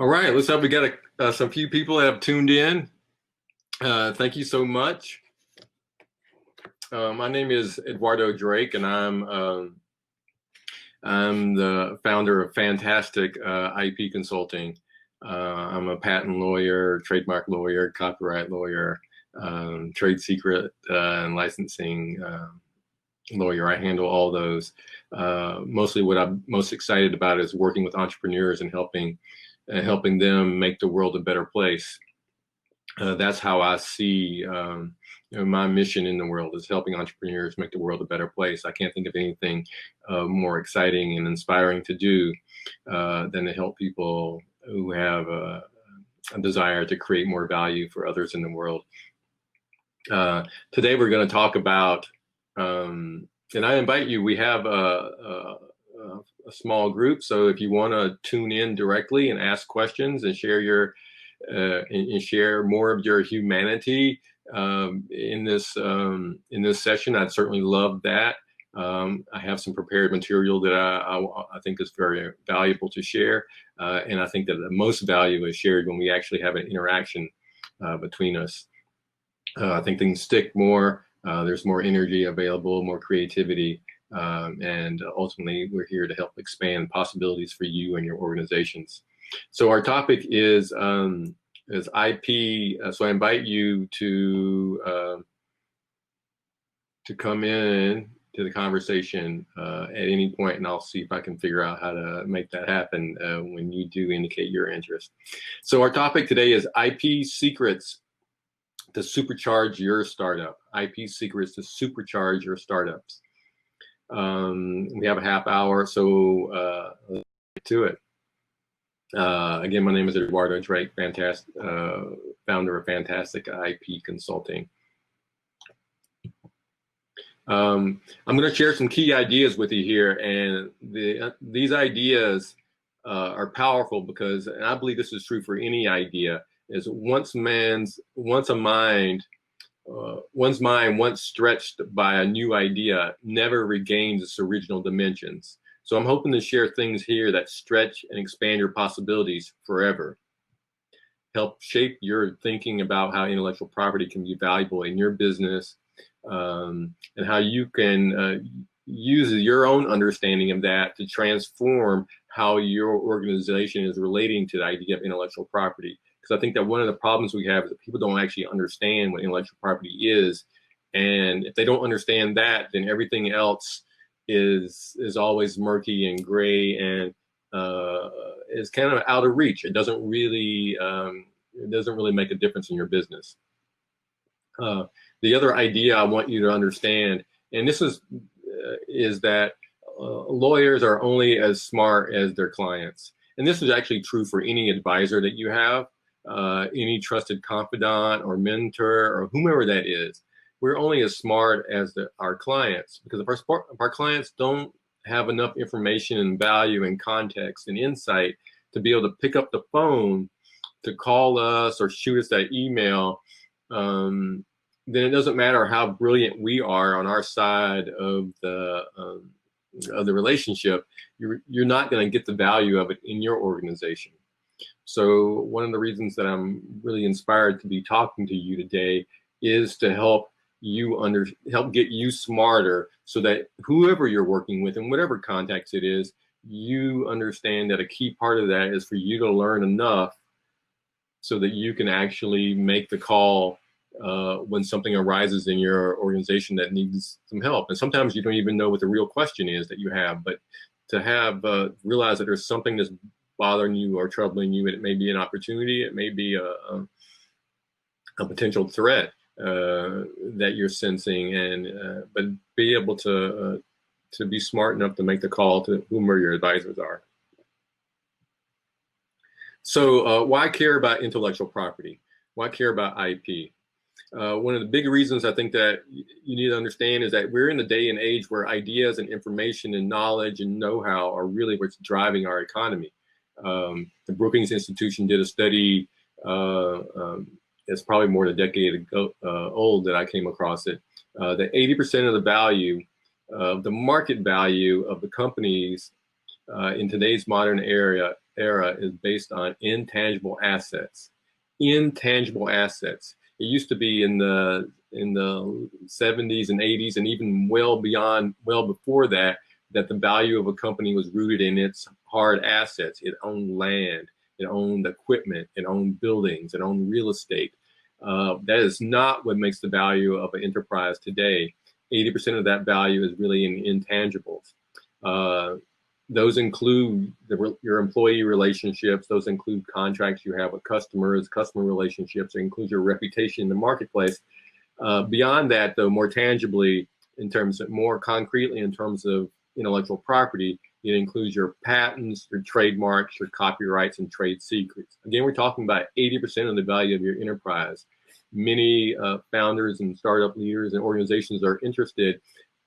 All right, looks like we got some few people that have tuned in. Thank you so much. My name is Eduardo Drake, and I'm the founder of Fantastic IP Consulting. I'm a patent lawyer, trademark lawyer, copyright lawyer, trade secret and licensing lawyer. I handle all those. Mostly what I'm most excited about is working with entrepreneurs and helping them make the world a better place. That's how I see my mission in the world, is helping entrepreneurs make the world a better place. I can't think of anything more exciting and inspiring to do than to help people who have a desire to create more value for others in the world. Today we're going to talk about, and I invite you, we have a small group, so if you want to tune in directly and ask questions and share and share more of your humanity in this session, I'd certainly love that. I have some prepared material that I think is very valuable to share, and I think that the most value is shared when we actually have an interaction between us. I think things stick more. There's more energy available, more creativity, and ultimately we're here to help expand possibilities for you and your organizations. So our topic is IP. So I invite you to come in to the conversation at any point, and I'll see if I can figure out how to make that happen when you do indicate your interest. So our topic today is IP secrets to supercharge your startup. IP secrets to supercharge your startups. We have a half hour, so let's get to it. Again, my name is Eduardo Drake, founder of Fantastic IP Consulting. I'm going to share some key ideas with you here, and these ideas are powerful because, and I believe this is true for any idea, is one's mind once stretched by a new idea never regains its original dimensions. So I'm hoping to share things here that stretch and expand your possibilities forever. Help shape your thinking about how intellectual property can be valuable in your business, and how you can use your own understanding of that to transform how your organization is relating to the idea of intellectual property. Because I think that one of the problems we have is that people don't actually understand what intellectual property is. And if they don't understand that, then everything else is always murky and gray and is kind of out of reach. It doesn't really make a difference in your business. The other idea I want you to understand, and this is that lawyers are only as smart as their clients. And this is actually true for any advisor that you have. Any trusted confidant or mentor or whomever that is, we're only as smart as our clients, because if our clients don't have enough information and value and context and insight to be able to pick up the phone to call us or shoot us that email, then it doesn't matter how brilliant we are on our side of the relationship. You're not going to get the value of it in your organization. So one of the reasons that I'm really inspired to be talking to you today is to help get you smarter, so that whoever you're working with in whatever context it is, you understand that a key part of that is for you to learn enough so that you can actually make the call when something arises in your organization that needs some help. And sometimes you don't even know what the real question is that you have, but to have realize that there's something that's bothering you or troubling you, and it may be an opportunity, it may be a potential threat that you're sensing, and but be able to be smart enough to make the call to whomever your advisors are. So why care about intellectual property? Why care about IP? One of the big reasons I think that you need to understand is that we're in a day and age where ideas and information and knowledge and know-how are really what's driving our economy. The Brookings Institution did a study, it's probably more than a decade ago, old, that I came across it, that 80% of the value, the market value of the companies in today's modern era is based on intangible assets. Intangible assets. It used to be in the 70s and 80s, and even well before that, that the value of a company was rooted in its hard assets. It owned land, it owned equipment, it owned buildings, it owned real estate. That is not what makes the value of an enterprise today. 80% of that value is really in intangibles. Those include your employee relationships. Those include contracts you have with customers, customer relationships. It includes your reputation in the marketplace. Beyond that, though, more tangibly, more concretely, in terms of intellectual property, it includes your patents, your trademarks, your copyrights, and trade secrets. Again, we're talking about 80% of the value of your enterprise. Many founders and startup leaders and organizations are interested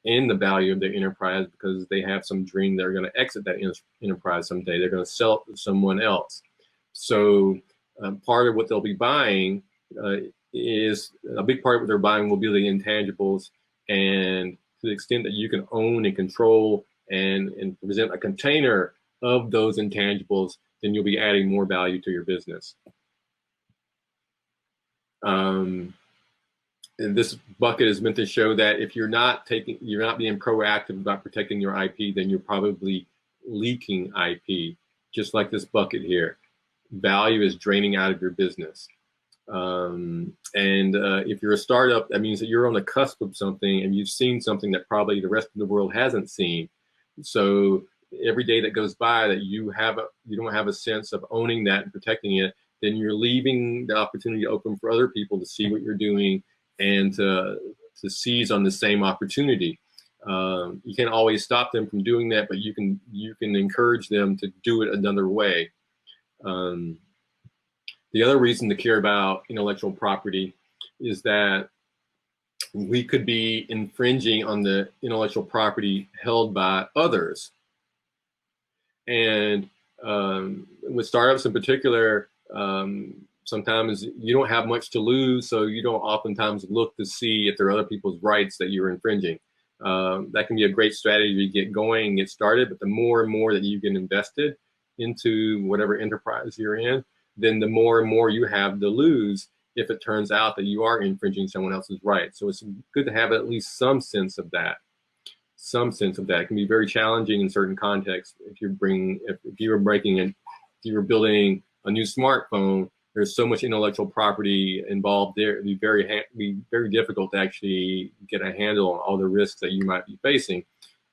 in the value of their enterprise because they have some dream they're going to exit that enterprise someday. They're going to sell it to someone else. So part of what they'll be buying is a big part of what they're buying will be the intangibles. And to the extent that you can own and control and present a container of those intangibles, then you'll be adding more value to your business. And this bucket is meant to show that if you're not being proactive about protecting your IP, then you're probably leaking IP, just like this bucket here. Value is draining out of your business. If you're a startup, that means that you're on the cusp of something and you've seen something that probably the rest of the world hasn't seen. So every day that goes by that you don't have a sense of owning that and protecting it, then you're leaving the opportunity open for other people to see what you're doing and to seize on the same opportunity. You can't always stop them from doing that, but you can encourage them to do it another way. The other reason to care about intellectual property is that we could be infringing on the intellectual property held by others. And with startups in particular, sometimes you don't have much to lose, so you don't oftentimes look to see if there are other people's rights that you're infringing. That can be a great strategy to get going and get started, but the more and more that you get invested into whatever enterprise you're in, then the more and more you have to lose if it turns out that you are infringing someone else's rights. So it's good to have at least some sense of that. Some sense of that. It can be very challenging in certain contexts. If you were building a new smartphone, there's so much intellectual property involved there. It'd be very difficult to actually get a handle on all the risks that you might be facing.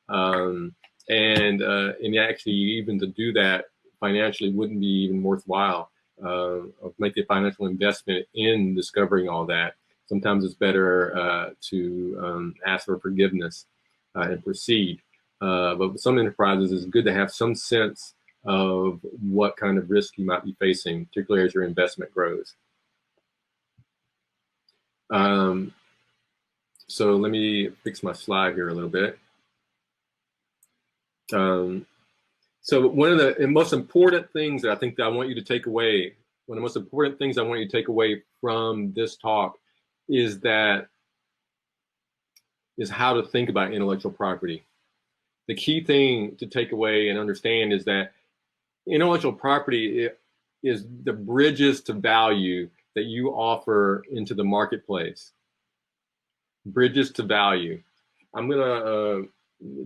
And actually, even to do that financially wouldn't be even worthwhile. Make a financial investment in discovering all that. Sometimes it's better to ask for forgiveness and proceed. But with some enterprises, it's good to have some sense of what kind of risk you might be facing, particularly as your investment grows. So let me fix my slide here a little bit. So one of the most important things that I think that I want you to take away, one of the most important things I want you to take away from this talk is how to think about intellectual property. The key thing to take away and understand is that intellectual property is the bridges to value that you offer into the marketplace. Bridges to value. I'm going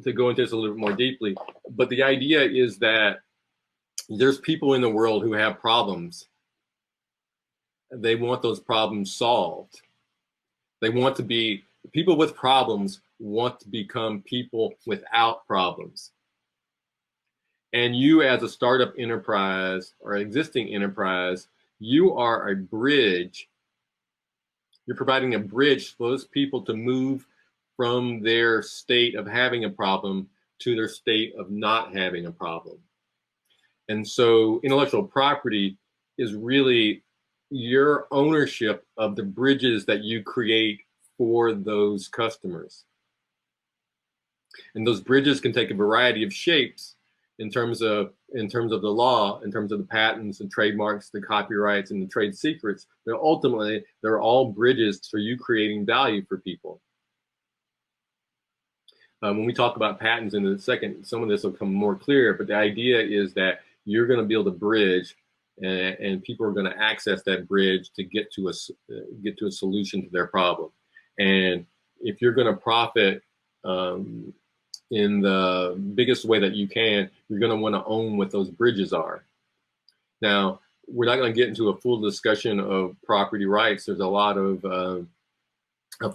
to go into this a little bit more deeply, but the idea is that there's people in the world who have problems. They want those problems solved. People with problems want to become people without problems. And you, as a startup enterprise or existing enterprise, you are a bridge. You're providing a bridge for those people to move from their state of having a problem to their state of not having a problem. And so intellectual property is really your ownership of the bridges that you create for those customers. And those bridges can take a variety of shapes in terms of the law, in terms of the patents and trademarks, the copyrights and the trade secrets. But ultimately, they're all bridges for you creating value for people. When we talk about patents in a second, some of this will come more clear, but the idea is that you're going to build a bridge, and people are going to access that bridge to get to a solution to their problem. And if you're going to profit in the biggest way that you can, you're going to want to own what those bridges are. Now, we're not going to get into a full discussion of property rights. There's a lot of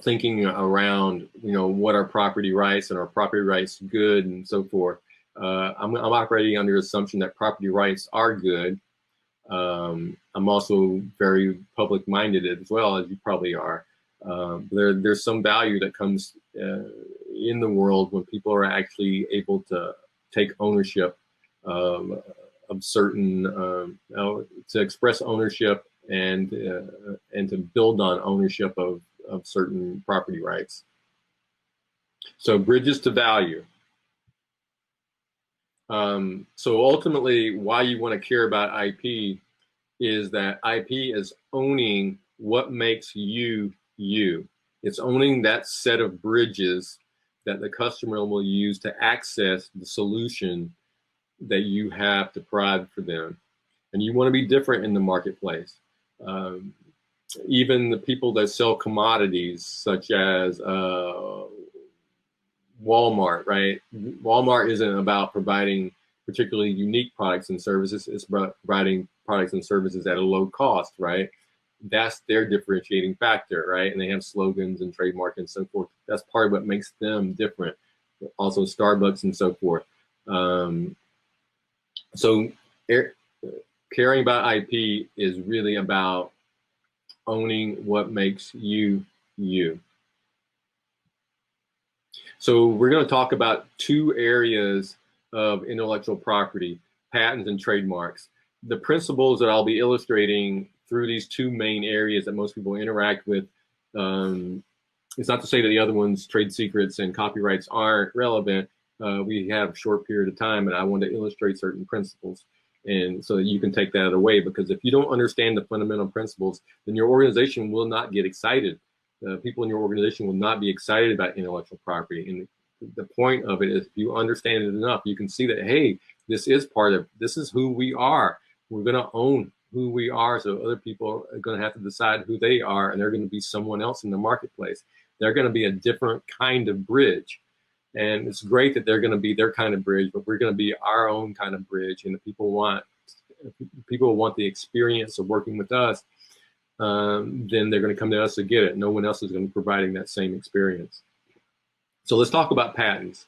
thinking around, what are property rights and are property rights good and so forth. I'm operating under the assumption that property rights are good. I'm also very public-minded as well, as you probably are. There's some value that comes in the world when people are actually able to take ownership of certain, to express ownership and to build on ownership of certain property rights. So bridges to value. So ultimately, why you want to care about IP is that IP is owning what makes you, you. It's owning that set of bridges that the customer will use to access the solution that you have to provide for them. And you want to be different in the marketplace. Even the people that sell commodities, such as Walmart, right? Walmart isn't about providing particularly unique products and services. It's about providing products and services at a low cost, right? That's their differentiating factor, right? And they have slogans and trademark and so forth. That's part of what makes them different. Also Starbucks and so forth. So caring about IP is really about owning what makes you, you. So we're going to talk about two areas of intellectual property, patents and trademarks. The principles that I'll be illustrating through these two main areas that most people interact with, it's not to say that the other ones, trade secrets and copyrights, aren't relevant. We have a short period of time, and I want to illustrate certain principles, and so that you can take that away, because if you don't understand the fundamental principles, then your organization will not get excited. People in your organization will not be excited about intellectual property. And the point of it is, if you understand it enough, you can see that, hey, this is who we are. We're going to own who we are. So other people are going to have to decide who they are, and they're going to be someone else in the marketplace. They're going to be a different kind of bridge. And it's great that they're going to be their kind of bridge, but we're going to be our own kind of bridge. And if people want the experience of working with us, then they're going to come to us to get it. No one else is going to be providing that same experience. So let's talk about patents.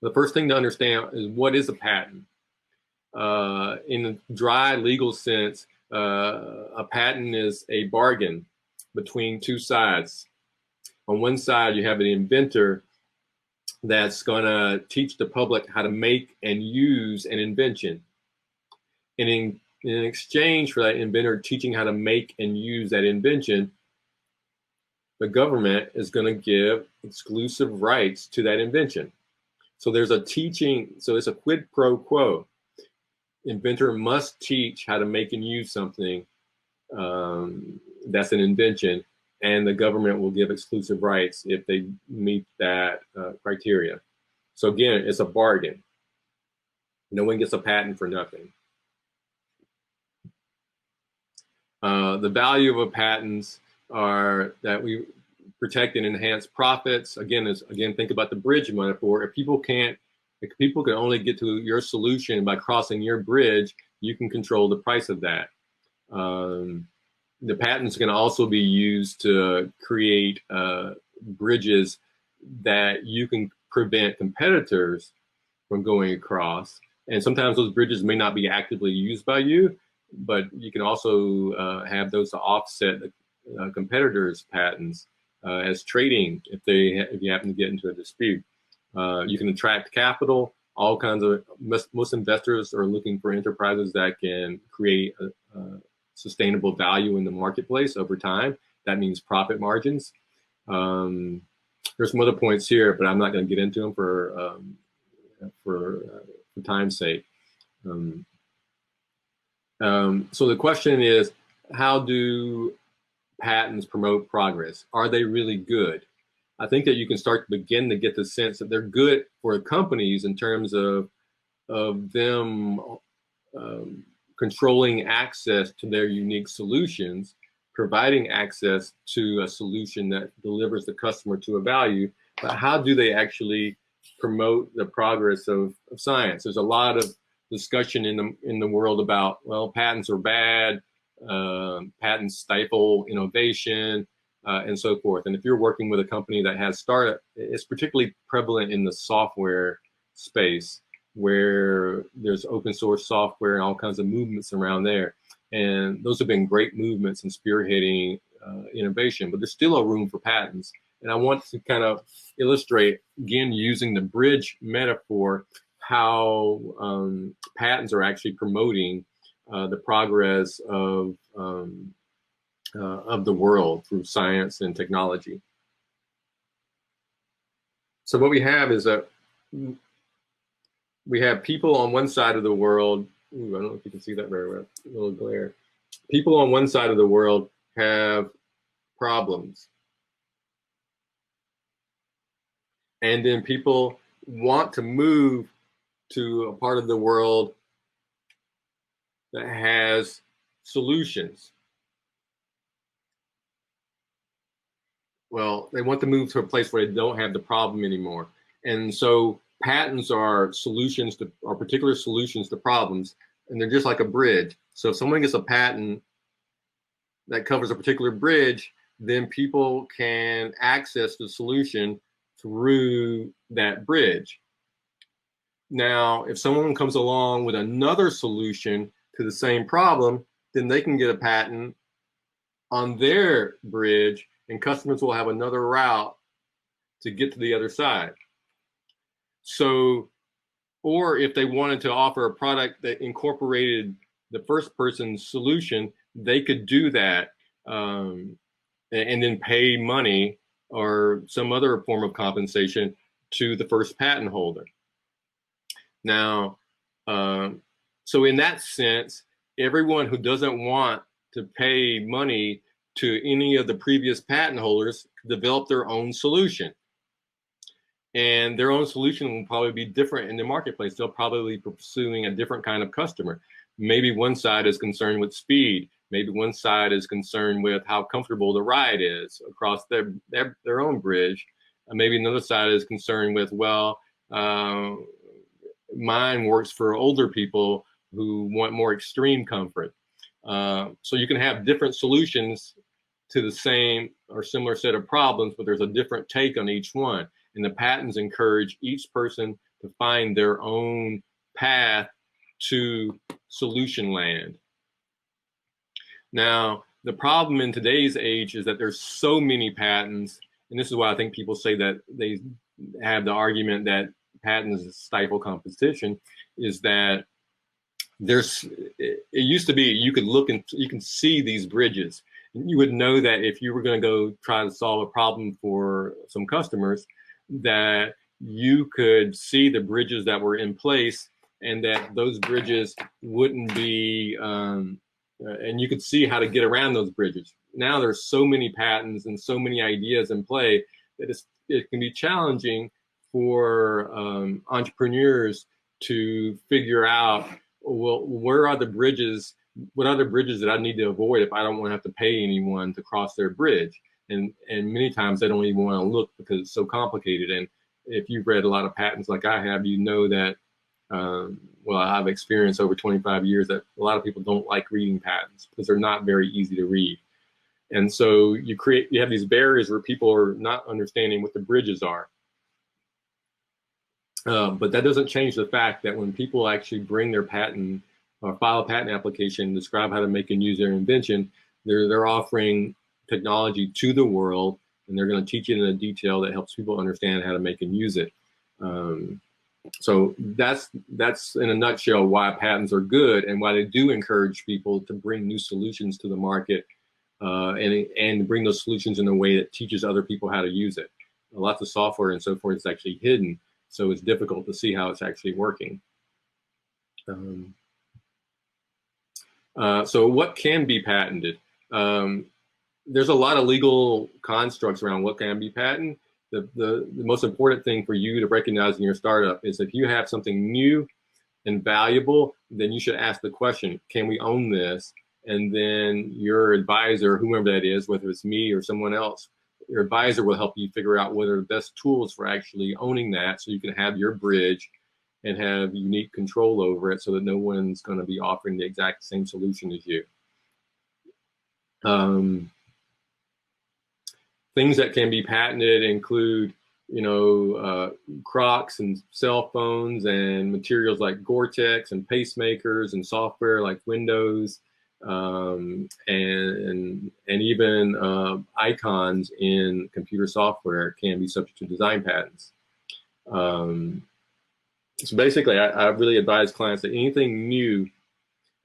The first thing to understand is, what is a patent? In a dry legal sense, a patent is a bargain between two sides. On one side, you have an inventor that's going to teach the public how to make and use an invention. And in exchange for that inventor teaching how to make and use that invention, the government is going to give exclusive rights to that invention. So there's a teaching, so it's a quid pro quo. Inventor must teach how to make and use something that's an invention, and the government will give exclusive rights if they meet that criteria. So again, it's a bargain. No one gets a patent for nothing. The value of patents are that we protect and enhance profits. Again, think about the bridge metaphor. If people can only get to your solution by crossing your bridge, you can control the price of that. The patents can also be used to create bridges that you can prevent competitors from going across. And sometimes those bridges may not be actively used by you, but you can also have those to offset the competitors' patents as trading if you happen to get into a dispute. You can attract capital. All kinds of most investors are looking for enterprises that can create a sustainable value in the marketplace over time. That means profit margins. There's some other points here, but I'm not going to get into them for time's sake. So the question is, how do patents promote progress? Are they really good? I think that you can start to begin to get the sense that they're good for companies in terms of them controlling access to their unique solutions, providing access to a solution that delivers the customer to a value. But how do they actually promote the progress of science? There's a lot of discussion in the world about, well, patents are bad, patents stifle innovation, and so forth. And if you're working with a company that has startup, it's particularly prevalent in the software space, where there's open source software and all kinds of movements around there. And those have been great movements in spearheading innovation, but there's still a room for patents. And I want to kind of illustrate, again, using the bridge metaphor, how patents are actually promoting the progress of the world through science and technology. So what we have is we have people on one side of the world. Ooh, I don't know if you can see that very well, a little glare. People on one side of the world have problems. And then people want to move to a part of the world that has solutions. Well, they want to move to a place where they don't have the problem anymore. And so patents are solutions to, are particular solutions to problems, and they're just like a bridge. So if someone gets a patent that covers a particular bridge, then people can access the solution through that bridge. Now, if someone comes along with another solution to the same problem, then they can get a patent on their bridge, and customers will have another route to get to the other side. So, or if they wanted to offer a product that incorporated the first person's solution, they could do that and then pay money or some other form of compensation to the first patent holder. Now, so in that sense, everyone who doesn't want to pay money to any of the previous patent holders develop their own solution. And their own solution will probably be different in the marketplace. They'll probably be pursuing a different kind of customer. Maybe one side is concerned with speed. Maybe one side is concerned with how comfortable the ride is across their own bridge. Maybe another side is concerned with, well, mine works for older people who want more extreme comfort. So you can have different solutions to the same or similar set of problems, but there's a different take on each one. And the patents encourage each person to find their own path to solution land. Now, the problem in today's age is that there's so many patents, and this is why I think people say that they have the argument that patents stifle competition, is that it used to be you could look and you can see these bridges. You would know that if you were going to go try to solve a problem for some customers, that you could see the bridges that were in place, and that those bridges wouldn't be, and you could see how to get around those bridges. Now there's so many patents and so many ideas in play that it can be challenging for entrepreneurs to figure out, well, where are the bridges? What are the bridges that I need to avoid if I don't want to have to pay anyone to cross their bridge? And many times they don't even want to look because it's so complicated. And if you've read a lot of patents like I have, you know that, well, I've experienced over 25 years that a lot of people don't like reading patents because they're not very easy to read. And so you have these barriers where people are not understanding what the bridges are. But that doesn't change the fact that when people actually bring their patent or file a patent application, describe how to make and use their invention, they're offering technology to the world, and they're going to teach it in a detail that helps people understand how to make and use it. So that's in a nutshell why patents are good and why they do encourage people to bring new solutions to the market and bring those solutions in a way that teaches other people how to use it. Lots of software and so forth is actually hidden, so it's difficult to see how it's actually working. So what can be patented? There's a lot of legal constructs around what can be patented. the most important thing for you to recognize in your startup is if you have something new and valuable, then you should ask the question, can we own this? And then your advisor, whoever that is, whether it's me or someone else, your advisor will help you figure out what are the best tools for actually owning that, so you can have your bridge and have unique control over it so that no one's going to be offering the exact same solution as you. Things that can be patented include, Crocs and cell phones and materials like Gore-Tex and pacemakers and software like Windows, and even icons in computer software can be subject to design patents. So basically, I really advise clients that anything new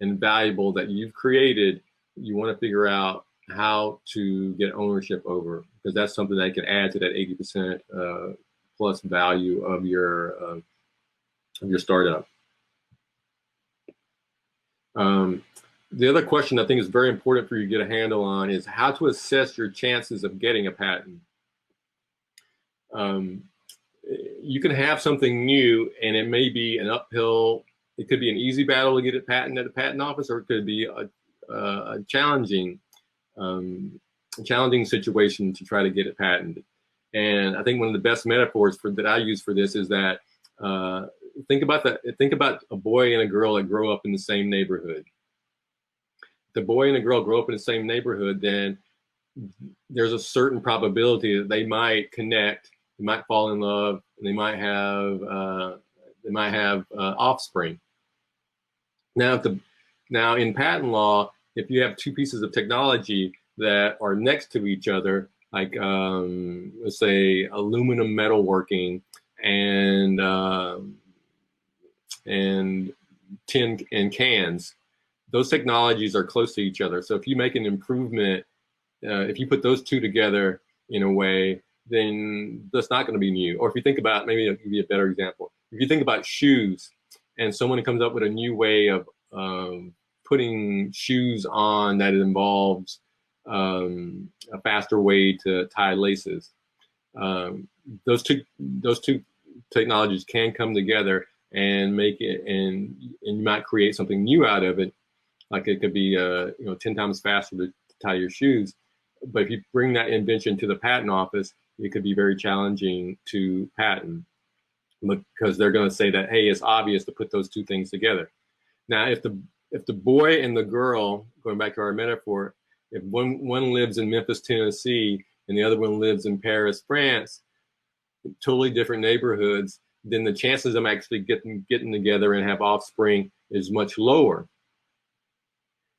and valuable that you've created, you want to figure out how to get ownership over, because that's something that can add to that 80% plus value of your startup. The other question I think is very important for you to get a handle on is how to assess your chances of getting a patent. You can have something new and it may be an uphill, it could be an easy battle to get it patented at the patent office, or it could be a challenging situation to try to get it patented. And I think one of the best metaphors that I use for this is that think about a boy and a girl that grow up in the same neighborhood. If the boy and the girl grow up in the same neighborhood, then there's a certain probability that they might connect, they might fall in love, and they might have offspring. Now in patent law, if you have two pieces of technology that are next to each other, like let's say aluminum metalworking and tin and cans, those technologies are close to each other. So if you make an improvement, if you put those two together in a way, then that's not going to be new. Or if you think about, maybe I'll give you a better example. If you think about shoes, and someone comes up with a new way of putting shoes on that involves a faster way to tie laces, those two technologies can come together and make it, and you might create something new out of it. Like it could be 10 times faster to tie your shoes. But if you bring that invention to the patent office, it could be very challenging to patent, because they're going to say that, hey, it's obvious to put those two things together. Now, if the boy and the girl, going back to our metaphor, if one lives in Memphis, Tennessee, and the other one lives in Paris, France, totally different neighborhoods, then the chances of them actually getting together and have offspring is much lower.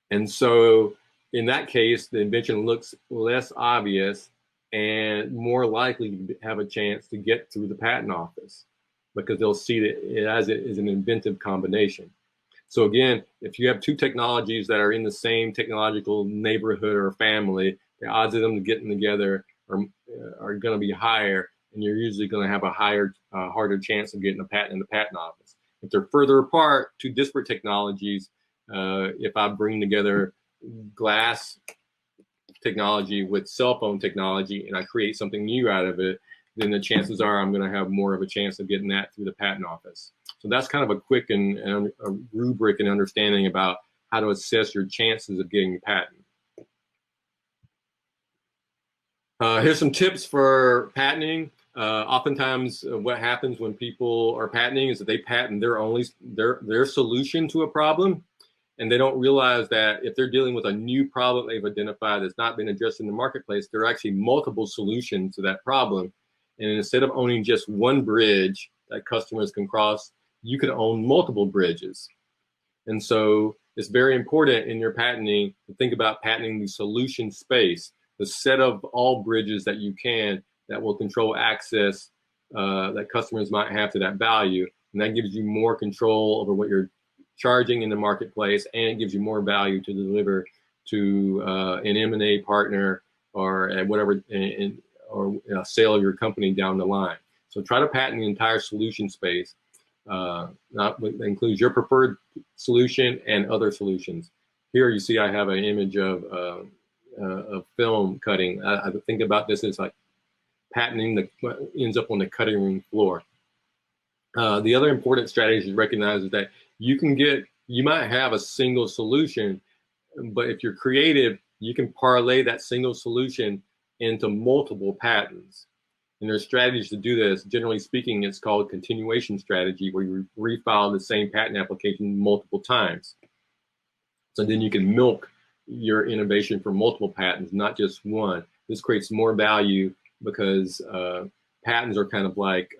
And so in that case, the invention looks less obvious and more likely to have a chance to get through the patent office, because they'll see that it as it is an inventive combination. So again, if you have two technologies that are in the same technological neighborhood or family, the odds of them getting together are going to be higher, and you're usually going to have a harder chance of getting a patent in the patent office. If they're further apart, two disparate technologies, if I bring together glass technology with cell phone technology and I create something new out of it, then the chances are I'm going to have more of a chance of getting that through the patent office. So that's kind of a quick and a rubric and understanding about how to assess your chances of getting a patent. Here's some tips for patenting. Oftentimes what happens when people are patenting is that they patent their solution to a problem, and they don't realize that if they're dealing with a new problem they've identified that's not been addressed in the marketplace, there are actually multiple solutions to that problem. And instead of owning just one bridge that customers can cross, you can own multiple bridges. And so it's very important in your patenting to think about patenting the solution space, the set of all bridges that you can that will control access that customers might have to that value. And that gives you more control over what you're charging in the marketplace, and it gives you more value to deliver to an M&A partner or whatever, or sale of your company down the line. So try to patent the entire solution space. That includes your preferred solution and other solutions. Here you see I have an image of film cutting. I think about this as like patenting that ends up on the cutting room floor. The other important strategy to recognize is that you might have a single solution, but if you're creative, you can parlay that single solution into multiple patents. And there's strategies to do this. Generally speaking, it's called continuation strategy, where you refile the same patent application multiple times. So then you can milk your innovation for multiple patents, not just one. This creates more value because patents are kind of like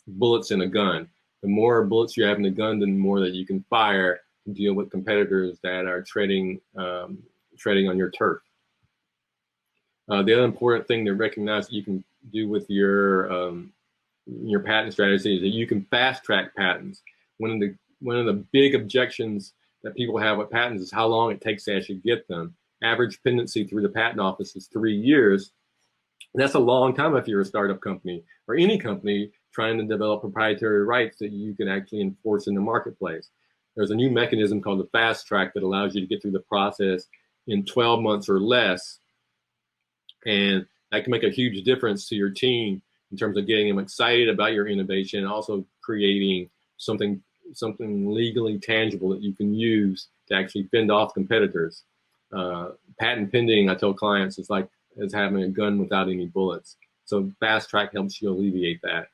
bullets in a gun. The more bullets you have in the gun, the more that you can fire to deal with competitors that are treading on your turf. The other important thing to recognize that you can do with your patent strategy is that you can fast track patents. One of the big objections that people have with patents is how long it takes to actually get them. Average pendency through the patent office is 3 years. And that's a long time if you're a startup company or any company trying to develop proprietary rights that you can actually enforce in the marketplace. There's a new mechanism called the fast track that allows you to get through the process in 12 months or less. And that can make a huge difference to your team in terms of getting them excited about your innovation and also creating something legally tangible that you can use to actually fend off competitors. Patent pending, I tell clients, is like as having a gun without any bullets. So fast track helps you alleviate that.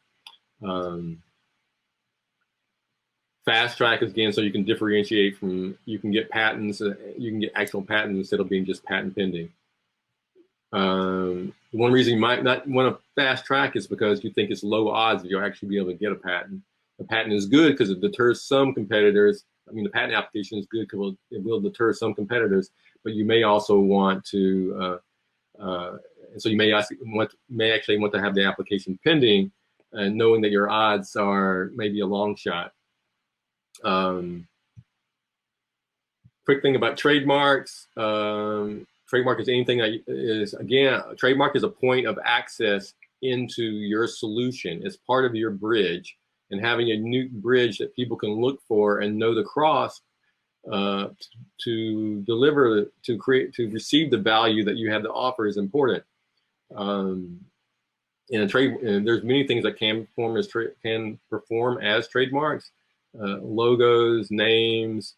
Fast track is, again, so you can differentiate you can get patents, you can get actual patents instead of being just patent pending. One reason you might not want to fast track is because you think it's low odds that you'll actually be able to get a patent. The patent is good because it deters some competitors. I mean, the patent application is good because it will deter some competitors, but you may also want to, so you may actually want to have the application pending, knowing that your odds are maybe a long shot. Quick thing about trademarks. Trademark is anything that is, again, a trademark is a point of access into your solution. It's part of your bridge, and having a new bridge that people can look for and know the cross to deliver, to receive the value that you have to offer is important. In a there's many things that can perform as trademarks: logos, names,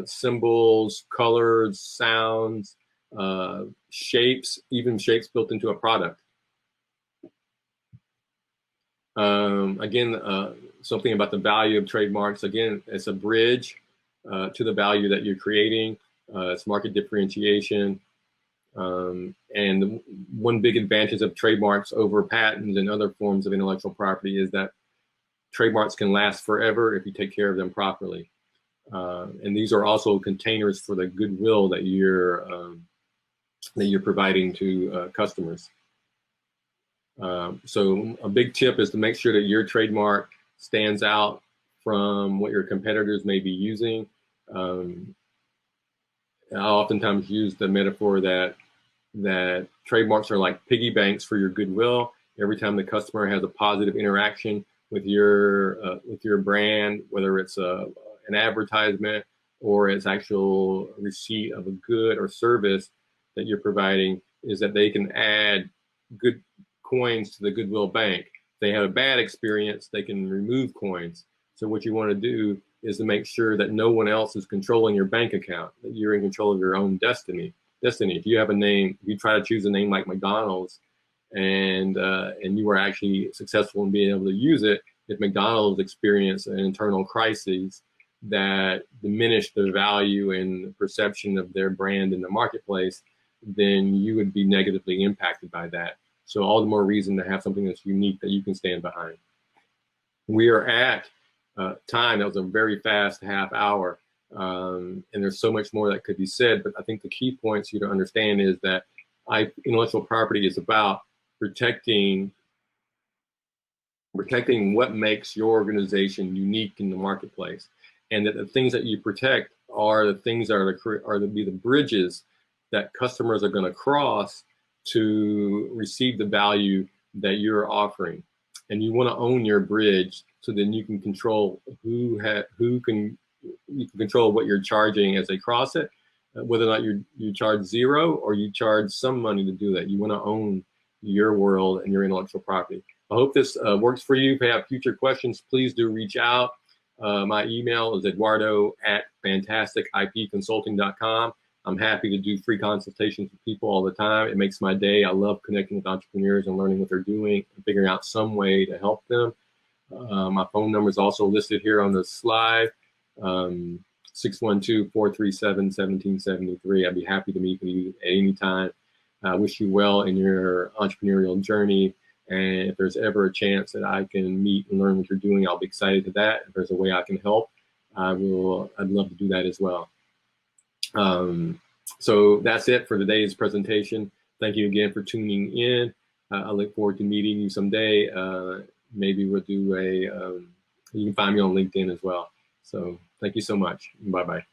symbols, colors, sounds, shapes, even shapes built into a product. Again, something about the value of trademarks. Again, it's a bridge to the value that you're creating. It's market differentiation. And one big advantage of trademarks over patents and other forms of intellectual property is that trademarks can last forever if you take care of them properly. And these are also containers for the goodwill that you're providing to customers. So a big tip is to make sure that your trademark stands out from what your competitors may be using. I oftentimes use the metaphor that trademarks are like piggy banks for your goodwill. Every time the customer has a positive interaction with your brand, whether it's an advertisement or it's actual receipt of a good or service that you're providing, is that they can add good coins to the goodwill bank. If they have a bad experience, they can remove coins. So what you want to do is to make sure that no one else is controlling your bank account, that you're in control of your own destiny. If you have a name, if you try to choose a name like McDonald's and you are actually successful in being able to use it, if McDonald's experience an internal crisis that diminish the value and perception of their brand in the marketplace, then you would be negatively impacted by that. So all the more reason to have something that's unique that you can stand behind. We are at time. That was a very fast half hour. And there's so much more that could be said, but I think the key points you to understand is that intellectual property is about protecting what makes your organization unique in the marketplace, and that the things that you protect are the things that are to be the bridges that customers are going to cross to receive the value that you're offering. And you want to own your bridge, so then you can control you can control what you're charging as they cross it, whether or not you charge zero or you charge some money to do that. You want to own your world and your intellectual property. I hope this works for you. If you have future questions, please do reach out. My email is eduardo@fantasticipconsulting.com. I'm happy to do free consultations with people all the time. It makes my day. I love connecting with entrepreneurs and learning what they're doing and figuring out some way to help them. My phone number is also listed here on the slide, 612-437-1773. I'd be happy to meet with you at any time. I wish you well in your entrepreneurial journey. And if there's ever a chance that I can meet and learn what you're doing, I'll be excited to that. If there's a way I can help, I'd love to do that as well. So that's it for today's presentation. Thank you again for tuning in. I look forward to meeting you someday. Maybe we'll do you can find me on LinkedIn as well. So thank you so much. Bye-bye.